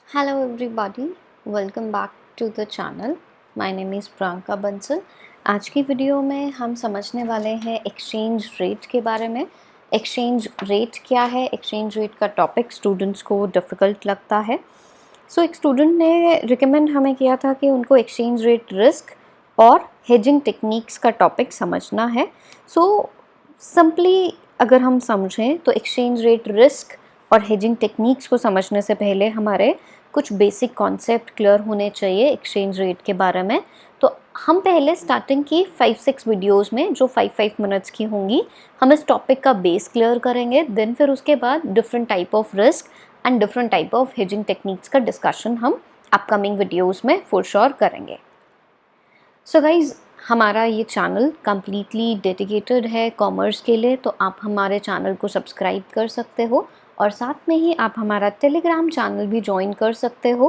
Hello everybody, welcome back to the channel. My name is Priyanka Bansal. आज की video में हम समझने वाले हैं एक्सचेंज रेट के बारे में. एक्सचेंज रेट क्या है? एक्सचेंज रेट का टॉपिक स्टूडेंट्स को डिफ़िकल्ट लगता है. सो एक स्टूडेंट ने रिकमेंड हमें किया था कि उनको एक्सचेंज रेट रिस्क और हेजिंग टेक्निक्स का टॉपिक समझना है. सो सिंपली अगर हम समझें तो एक्सचेंज रेट रिस्क और हेजिंग टेक्निक्स को समझने से पहले हमारे कुछ बेसिक कॉन्सेप्ट क्लियर होने चाहिए एक्सचेंज रेट के बारे में. तो हम पहले स्टार्टिंग की 5-6 वीडियोस में जो 5-5 मिनट्स की होंगी हम इस टॉपिक का बेस क्लियर करेंगे. देन फिर उसके बाद different type of risk and different type of hedging techniques का डिस्कशन हम अपकमिंग वीडियोस में फॉर श्योर करेंगे. सो गाइज, हमारा ये चैनल कम्प्लीटली डेडिकेटेड है कॉमर्स के लिए, तो आप हमारे चैनल को सब्सक्राइब कर सकते हो और साथ में ही आप हमारा टेलीग्राम चैनल भी ज्वाइन कर सकते हो.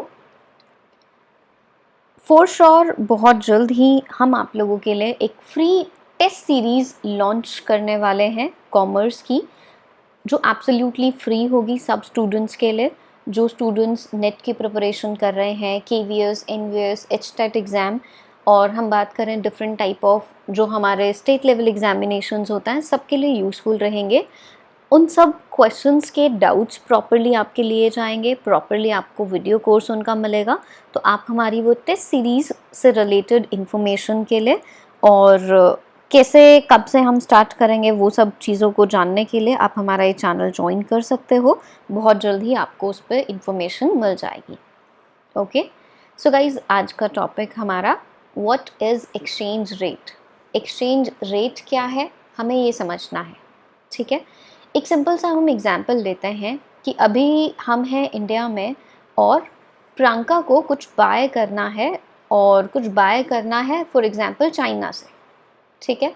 फॉर श्योर बहुत जल्द ही हम आप लोगों के लिए एक फ्री टेस्ट सीरीज़ लॉन्च करने वाले हैं कॉमर्स की, जो एब्सोल्युटली फ्री होगी सब स्टूडेंट्स के लिए. जो स्टूडेंट्स नेट की प्रिपरेशन कर रहे हैं, KVS, NVS, HTET एग्ज़ाम, और हम बात करें डिफरेंट टाइप ऑफ जो हमारे स्टेट लेवल एग्जामिनेशंस होता है, सबके लिए यूज़फुल रहेंगे. उन सब क्वेश्चंस के डाउट्स प्रॉपरली आपके लिए जाएंगे, प्रॉपरली आपको वीडियो कोर्स उनका मिलेगा. तो आप हमारी वो टेस्ट सीरीज़ से रिलेटेड इंफॉर्मेशन के लिए और कैसे कब से हम स्टार्ट करेंगे वो सब चीज़ों को जानने के लिए आप हमारा ये चैनल ज्वाइन कर सकते हो. बहुत जल्द ही आपको उस पर इंफॉर्मेशन मिल जाएगी. ओके, सो गाइज, आज का टॉपिक हमारा what is exchange rate. Exchange rate क्या है, हमें ये समझना है. ठीक है, एक सिंपल सा हम एग्जांपल लेते हैं कि अभी हम हैं इंडिया में और प्रियंका को कुछ बाय करना है और कुछ बाय करना है फॉर एग्जांपल चाइना से. ठीक है,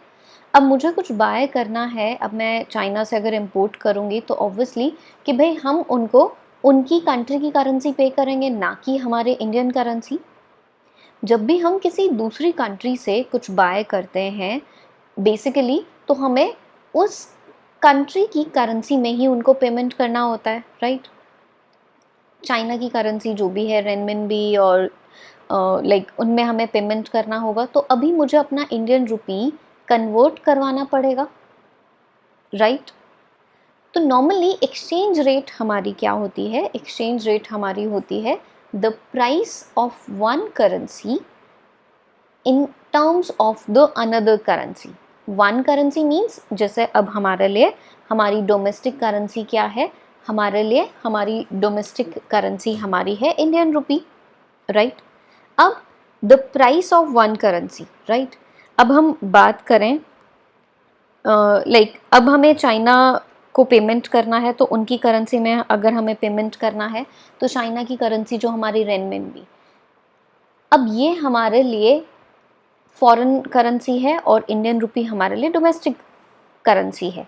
अब मुझे कुछ बाय करना है, अब मैं चाइना से अगर इंपोर्ट करूँगी तो ऑब्वियसली कि भाई हम उनको उनकी कंट्री की करेंसी पे करेंगे, ना कि हमारे इंडियन करेंसी. जब भी हम किसी दूसरी कंट्री से कुछ बाय करते हैं बेसिकली, तो हमें उस कंट्री की करेंसी में ही उनको पेमेंट करना होता है, राइट. चाइना की करेंसी जो भी है रेनमिनबी और लाइक उनमें हमें पेमेंट करना होगा, तो अभी मुझे अपना इंडियन रुपी कन्वर्ट करवाना पड़ेगा, राइट. तो नॉर्मली एक्सचेंज रेट हमारी क्या होती है? एक्सचेंज रेट हमारी होती है the price of one currency in terms of the another currency. One currency means जैसे अब हमारे लिए हमारी डोमेस्टिक करेंसी क्या है? हमारे लिए हमारी डोमेस्टिक करेंसी हमारी है इंडियन रुपी, राइट. अब the price of one currency, right. अब हम बात करें लाइक अब हमें चाइना को पेमेंट करना है, तो उनकी करेंसी में अगर हमें पेमेंट करना है तो चाइना की करेंसी जो हमारी रेनमिनबी, अब ये हमारे लिए फॉरेन करेंसी है और इंडियन रुपी हमारे लिए डोमेस्टिक करेंसी है.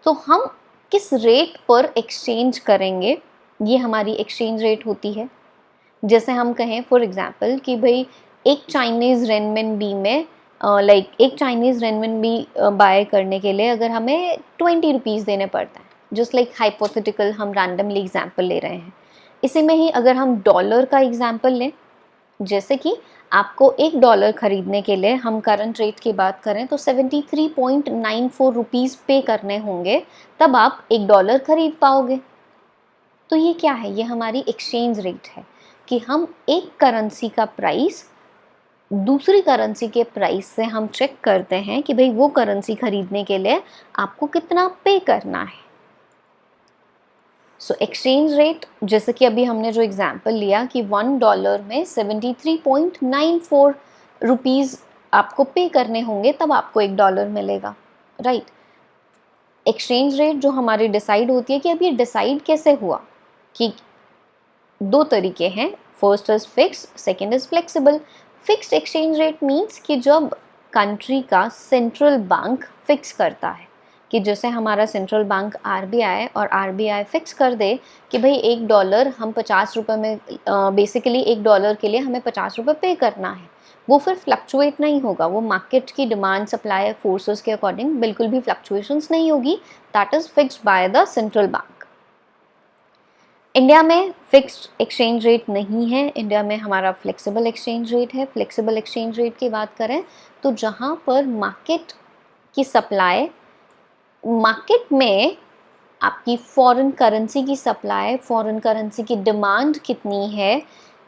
तो हम किस रेट पर एक्सचेंज करेंगे, ये हमारी एक्सचेंज रेट होती है. जैसे हम कहें फॉर एग्जांपल कि भाई एक चाइनीज़ रेनमिनबी में एक चाइनीज़ रेनमिनबी बाय करने के लिए अगर हमें 20 रुपीज़ देने पड़ते हैं, जस्ट लाइक हाइपोथेटिकल हम रैंडमली एग्जांपल ले रहे हैं. इसी में ही अगर हम डॉलर का एग्जांपल लें, जैसे कि आपको $1 खरीदने के लिए हम करंट रेट की बात करें तो 73.94 रुपीज़ पे करने होंगे, तब आप $1 खरीद पाओगे. तो ये क्या है? ये हमारी एक्सचेंज रेट है कि हम एक करेंसी का प्राइस दूसरी करेंसी के प्राइस से हम चेक करते हैं कि भाई वो करेंसी खरीदने के लिए आपको कितना पे करना है. सो एक्सचेंज रेट, जैसे कि अभी हमने जो एग्जांपल लिया कि $1 में 73.94 रुपीज़ आपको पे करने होंगे, तब आपको $1 मिलेगा, राइट. एक्सचेंज रेट जो हमारी डिसाइड होती है कि अब ये डिसाइड कैसे हुआ, कि दो तरीके हैं. First is fix, second is flexible. Fixed exchange rate means कि जब कंट्री का सेंट्रल बैंक फिक्स करता है, कि जैसे हमारा सेंट्रल बैंक RBI, और RBI फिक्स कर दे कि भाई $1 हम 50 रुपये में बेसिकली $1 के लिए हमें 50 रुपये पे करना है. वो फिर फ्लक्चुएट नहीं होगा, वो मार्केट की डिमांड सप्लाई फोर्सेस के अकॉर्डिंग बिल्कुल भी फ्लक्चुएशंस नहीं होगी. That is fixed by the central bank. India में फिक्स्ड एक्सचेंज रेट नहीं है, इंडिया में हमारा फ्लेक्सिबल एक्सचेंज रेट है। फ्लेक्सिबल एक्सचेंज रेट की बात करें तो जहाँ पर मार्केट की सप्लाई, मार्केट में आपकी फॉरेन करेंसी की सप्लाई, फॉरेन करेंसी की डिमांड कितनी है,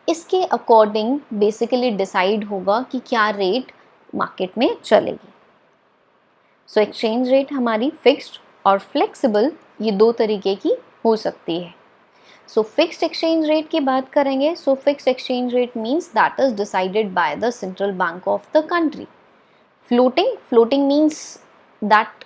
इसके अकॉर्डिंग बेसिकली डिसाइड होगा कि क्या रेट मार्केट में चलेगी। सो एक्सचेंज रेट हमारी फिक्स्ड और फ्लेक्सिबल ये दो तरीके की हो सकती है। सो फिक्स्ड एक्सचेंज रेट की बात करेंगे, सो fixed exchange rate means that is decided by the central bank of the country. Floating means that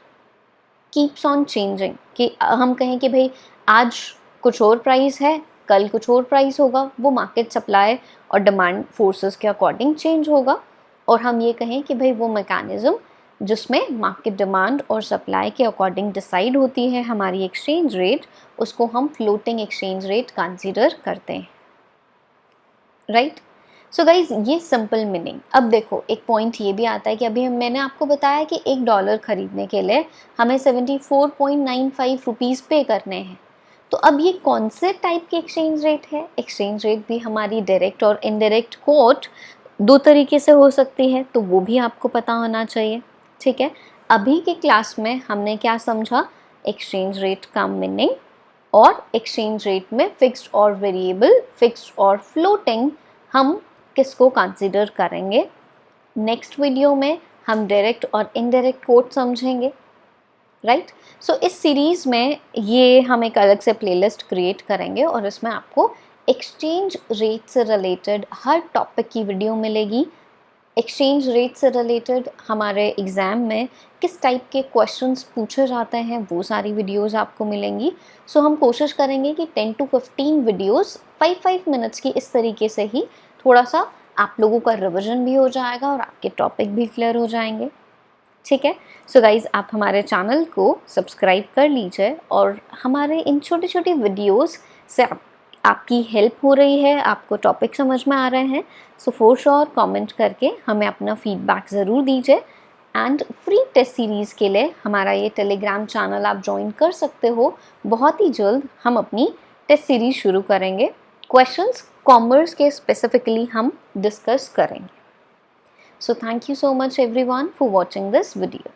keeps on changing, कि हम कहें कि भाई आज कुछ और प्राइस है, कल कुछ और प्राइस होगा, वो मार्केट सप्लाई और डिमांड फोर्सेस के अकॉर्डिंग चेंज होगा। और हम ये कहें कि भाई वो मैकेनिज्म जिसमें मार्केट डिमांड और सप्लाई के अकॉर्डिंग डिसाइड होती है हमारी एक्सचेंज रेट, उसको हम फ्लोटिंग एक्सचेंज रेट कंसीडर करते हैं, राइट। सो गाइज ये सिंपल मीनिंग। अब देखो एक पॉइंट ये भी आता है कि अभी मैंने आपको बताया कि $1 खरीदने के लिए हमें 74.95 रुपीज़ पे करने हैं। तो अब ये कौन से टाइप की एक्सचेंज रेट है? एक्सचेंज रेट भी हमारी डायरेक्ट और इनडायरेक्ट कोट दो तरीके से हो सकती है, तो वो भी आपको पता होना चाहिए, ठीक है। अभी की क्लास में हमने क्या समझा? एक्सचेंज रेट का मीनिंग और एक्सचेंज रेट में फिक्स्ड और वेरिएबल, फिक्स्ड और फ्लोटिंग हम किसको कंसीडर करेंगे। नेक्स्ट वीडियो में हम डायरेक्ट और इनडायरेक्ट कोट समझेंगे, राइट। सो इस सीरीज़ में ये हम एक अलग से प्लेलिस्ट क्रिएट करेंगे और इसमें आपको एक्सचेंज रेट से रिलेटेड हर टॉपिक की वीडियो मिलेगी। एक्सचेंज रेट से रिलेटेड हमारे एग्ज़ाम में किस टाइप के क्वेश्चंस पूछे जाते हैं वो सारी वीडियोस आपको मिलेंगी। सो हम कोशिश करेंगे कि 10 to 15 वीडियोस 5-5 मिनट्स की इस तरीके से ही थोड़ा सा आप लोगों का रिवीजन भी हो जाएगा और आपके टॉपिक भी क्लियर हो जाएंगे, ठीक है। सो गाइज़ आप हमारे चैनल को सब्सक्राइब कर लीजिए और हमारे इन छोटी छोटी वीडियोस से आपकी हेल्प हो रही है, आपको टॉपिक समझ में आ रहे हैं। सो फॉर श्योर कमेंट करके हमें अपना फीडबैक ज़रूर दीजिए। एंड फ्री टेस्ट सीरीज़ के लिए हमारा ये टेलीग्राम चैनल आप ज्वाइन कर सकते हो। बहुत ही जल्द हम अपनी टेस्ट सीरीज़ शुरू करेंगे, क्वेश्चंस कॉमर्स के स्पेसिफिकली हम डिस्कस करेंगे। So thank you so much everyone for watching this video.